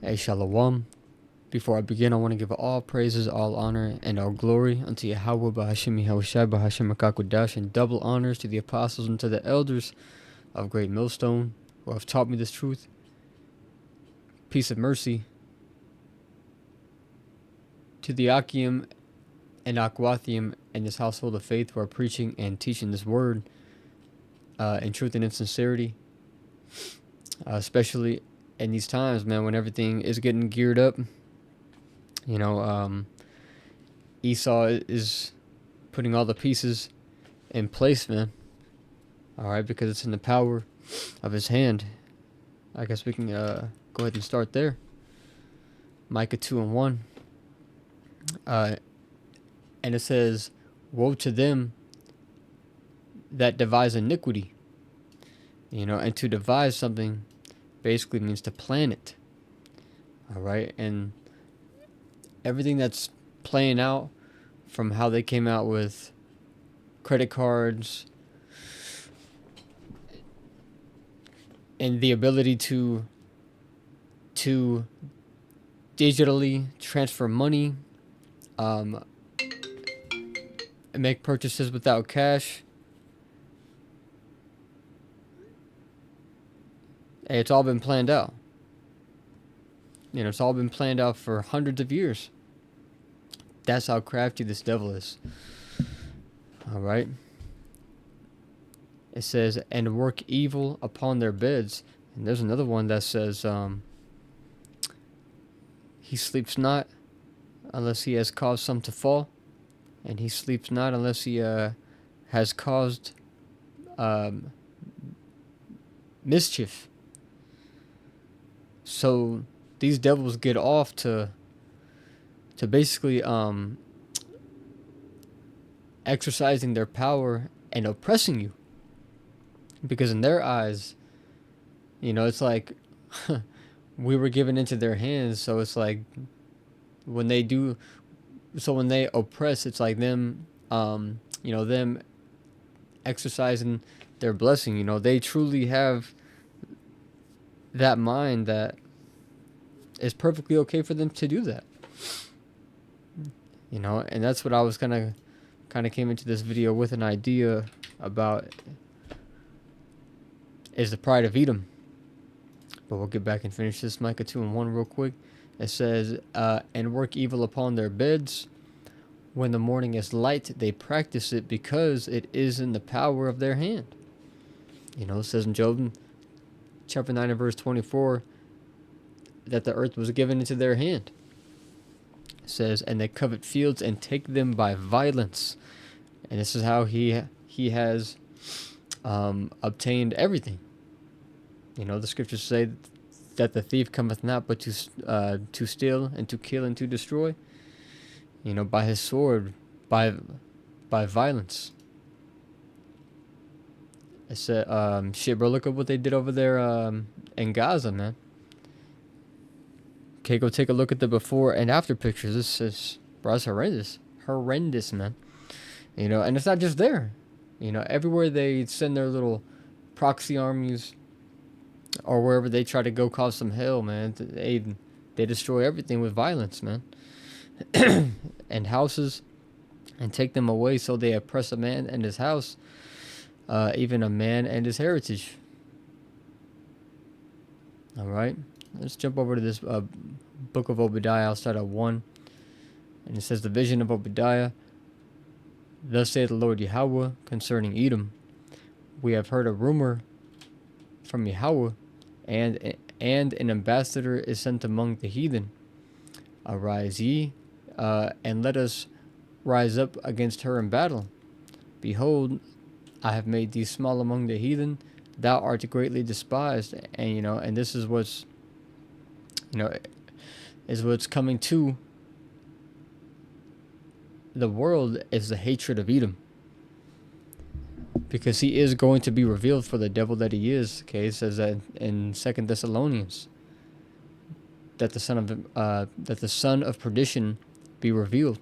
Hey, Shalom. Before I begin, I want to give all praises, all honor, and all glory unto Yahweh Bahashim Yahushai Bahashim Makakwadash, and double honors to the apostles and to the elders of Great Millstone who have taught me this truth. Peace and mercy to the Akim and Akwathium and this household of faith who are preaching and teaching this word in truth and in sincerity, especially in these times, man, when everything is getting geared up. Esau is putting all the pieces in place, man. All right, because it's in the power of his hand. I guess we can go ahead and start there. Micah 2:1. And it says, "Woe to them that devise iniquity." And to devise something basically means to plan it. All right, and everything that's playing out from how they came out with credit cards and the ability to digitally transfer money, and make purchases without cash. Hey, it's all been planned out. It's all been planned out for hundreds of years. That's how crafty this devil is. All right. It says, "And work evil upon their beds." And there's another one that says, "He sleeps not unless he has caused some to fall, and he sleeps not unless he has caused mischief." So these devils get off to basically exercising their power and oppressing you, because in their eyes, it's like we were given into their hands. So it's like when they oppress, it's like them them exercising their blessing. They truly have that mind that it's perfectly okay for them to do that. And that's what I was kind of came into this video with an idea about, is the pride of Edom. But we'll get back and finish this Micah 2:1 real quick. It says, "And work evil upon their beds. When the morning is light, they practice it, because it is in the power of their hand." It says in Job chapter 9 and verse 24 that the earth was given into their hand. It says, "And they covet fields and take them by violence." And this is how he has obtained everything. The scriptures say that the thief cometh not but to steal and to kill and to destroy. By his sword, by violence. I said, shit, bro, look at what they did over there in Gaza, man. Okay, go take a look at the before and after pictures. This is, bro, it's horrendous, man. And it's not just there. Everywhere they send their little proxy armies, or wherever they try to go cause some hell, man, they destroy everything with violence, man. And houses, and take them away. So they oppress a man and his house, even a man and his heritage. All right, let's jump over to this book of Obadiah. I'll start at 1, and it says, "The vision of Obadiah. Thus saith the Lord Yahweh concerning Edom: We have heard a rumor from Yahweh, and an ambassador is sent among the heathen. Arise ye, and let us rise up against her in battle. Behold, I have made thee small among the heathen. Thou art greatly despised." And and this is what's coming to the world, is the hatred of Edom, because he is going to be revealed for the devil that he is. Okay, it says that in 2 Thessalonians, that the son of perdition be revealed.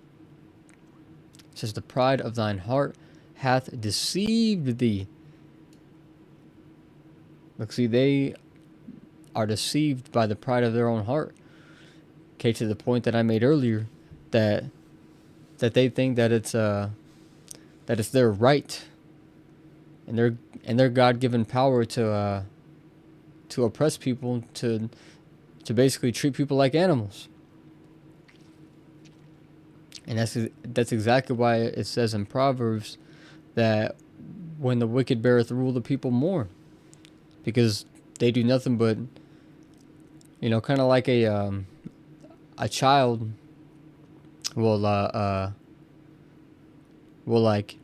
It says, "The pride of thine heart hath deceived thee." Look, see, they are deceived by the pride of their own heart. Okay, to the point that I made earlier, that they think that it's their right and their God-given power to oppress people, to basically treat people like animals. And that's exactly why it says in Proverbs that when the wicked beareth rule, the people mourn, because they do nothing but, kind of like a child will like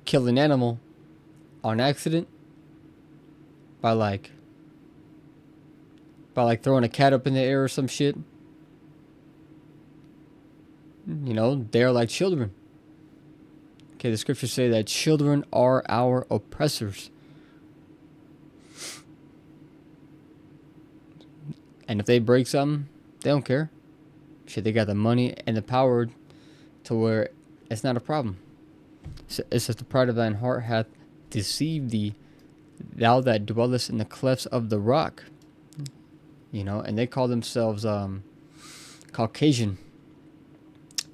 kill an animal on accident by throwing a cat up in the air or some shit. They're like children. Okay, the scriptures say that children are our oppressors. And if they break something, they don't care. Shit, they got the money and the power to where it's not a problem. It says the pride of thine heart hath deceived thee, thou that dwellest in the clefts of the rock. And they call themselves Caucasian.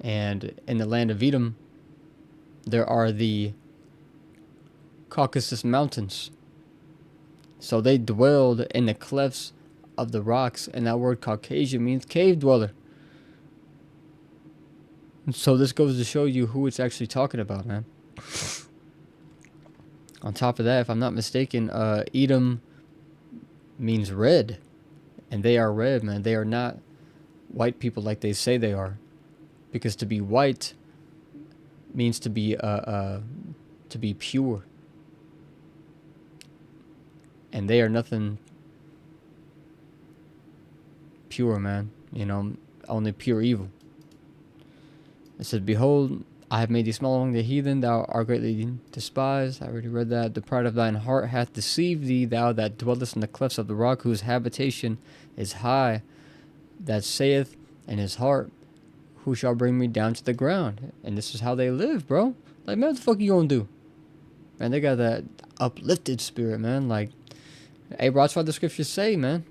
And in the land of Edom, there are the Caucasus Mountains. So they dwelled in the clefts of the rocks, and that word Caucasian means cave dweller. So this goes to show you who it's actually talking about, man. On top of that, if I'm not mistaken, Edom means red, and they are red, man. They are not white people like they say they are, because to be white means to be pure, and they are nothing pure, man. Only pure evil. It says, behold, I have made thee small among the heathen, thou art greatly despised. I already read that. The pride of thine heart hath deceived thee, thou that dwellest in the clefts of the rock, whose habitation is high, that saith in his heart, who shall bring me down to the ground? And this is how they live, bro. Like, man, what the fuck you gonna do? Man, they got that uplifted spirit, man. Like, hey, bro, that's what the scriptures say, man.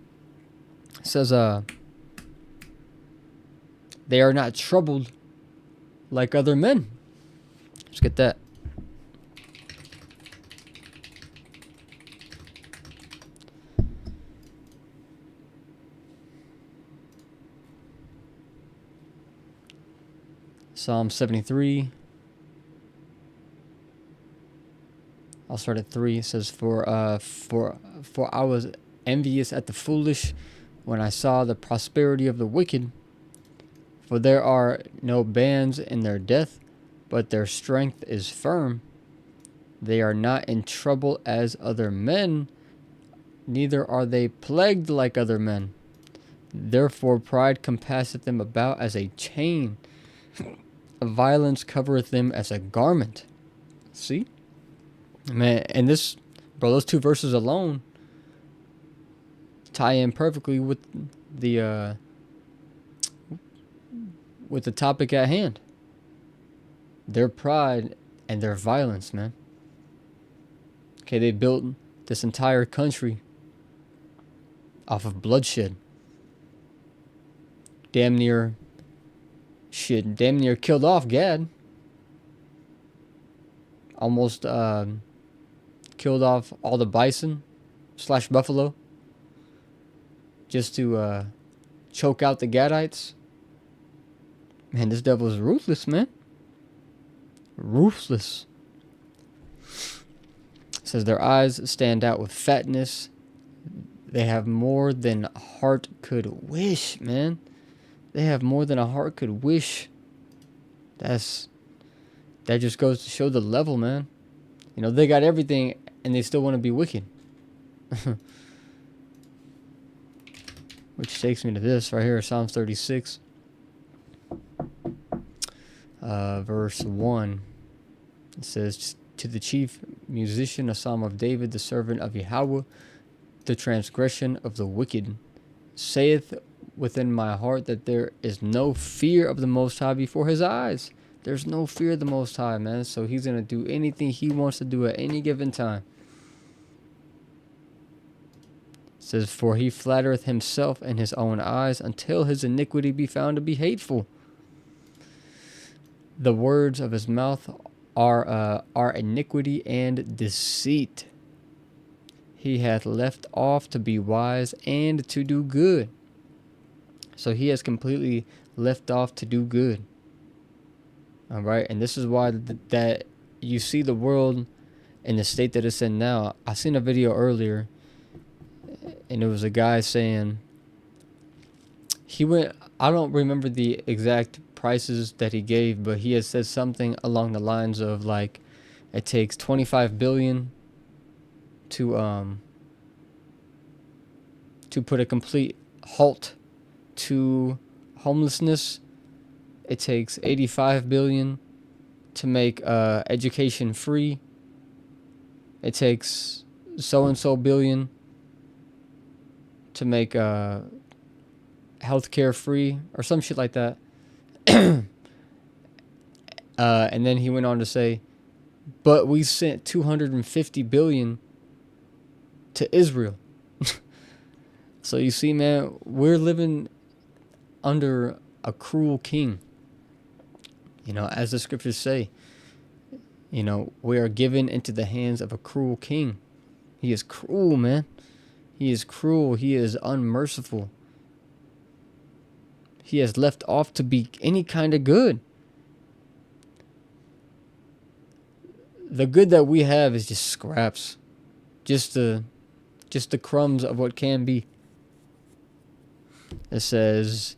It says, they are not troubled like other men. Let's get that. Psalm 73. I'll start at 3. It says, For I was envious at the foolish when I saw the prosperity of the wicked. For there are no bands in their death, but their strength is firm. They are not in trouble as other men, neither are they plagued like other men. Therefore pride compasseth them about as a chain. Violence covereth them as a garment. See? Man, and this, bro, those two verses alone tie in perfectly with the topic at hand. Their pride and their violence, man. Okay, they built this entire country off of bloodshed. Damn near killed off Gad. Almost killed off all the bison / buffalo just to choke out the Gadites. Man, this devil is ruthless, man. Ruthless. It says their eyes stand out with fatness. They have more than a heart could wish, man. They have more than a heart could wish. That just goes to show the level, man. They got everything and they still want to be wicked. Which takes me to this right here, Psalms 36. Verse 1. It says, to the chief musician, a psalm of David, the servant of Yahweh, the transgression of the wicked saith within my heart that there is no fear of the Most High before his eyes. There's no fear of the Most High, man. So he's going to do anything he wants to do at any given time. says, "For he flattereth himself in his own eyes, until his iniquity be found to be hateful. The words of his mouth are iniquity and deceit. He hath left off to be wise and to do good." So he has completely left off to do good. All right, and this is why that you see the world in the state that it's in now. I seen a video earlier, and it was a guy saying he went. I don't remember the exact prices that he gave, but he had said something along the lines of like, it takes 25 billion to put a complete halt to homelessness. It takes 85 billion to make education free. It takes so and so billion to make healthcare free or some shit like that. And then he went on to say, but we sent 250 billion to Israel. So you see, man, we're living under a cruel king. You know, as the scriptures say, you know, we are given into the hands of a cruel king. He is cruel, man. He is cruel. He is unmerciful. He has left off to be any kind of good. The good that we have is just scraps. Just the crumbs of what can be. It says,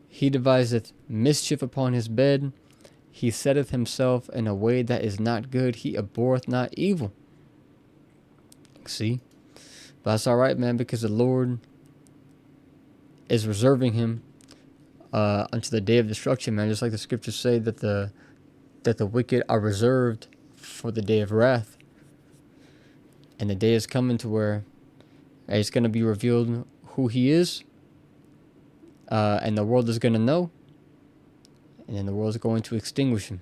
he deviseth mischief upon his bed. He setteth himself in a way that is not good. He abhorreth not evil. See? But that's all right, man, because the Lord is reserving him unto the day of destruction, man. Just like the scriptures say that the wicked are reserved for the day of wrath. And the day is coming to where it's going to be revealed who he is. And the world is going to know. And then the world is going to extinguish him.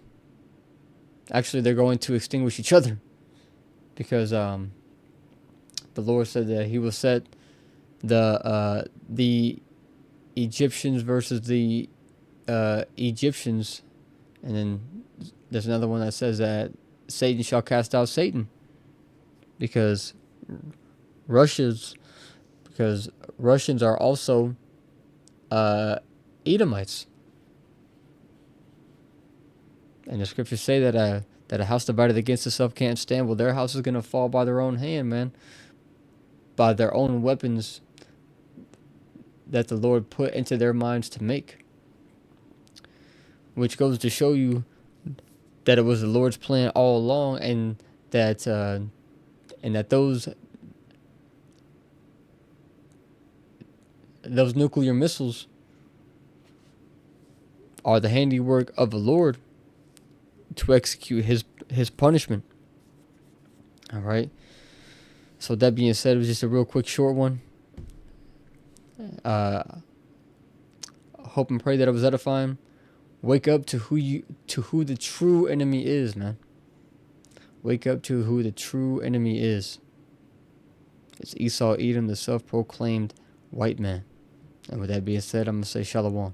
Actually, they're going to extinguish each other. Because the Lord said that he will set the Egyptians versus the Egyptians. And then there's another one that says that Satan shall cast out Satan. Because Russians are also Edomites. And the scriptures say that a house divided against itself can't stand. Well, their house is going to fall by their own hand, man. By their own weapons that the Lord put into their minds to make. Which goes to show you that it was the Lord's plan all along, and that those nuclear missiles are the handiwork of the Lord to execute his punishment. All right. So that being said, it was just a real quick short one. Hope and pray that it was edifying. Wake up to who the true enemy is, man. Wake up to who the true enemy is. It's Esau Edom, the self-proclaimed white man. And with that being said, I'm going to say shalom.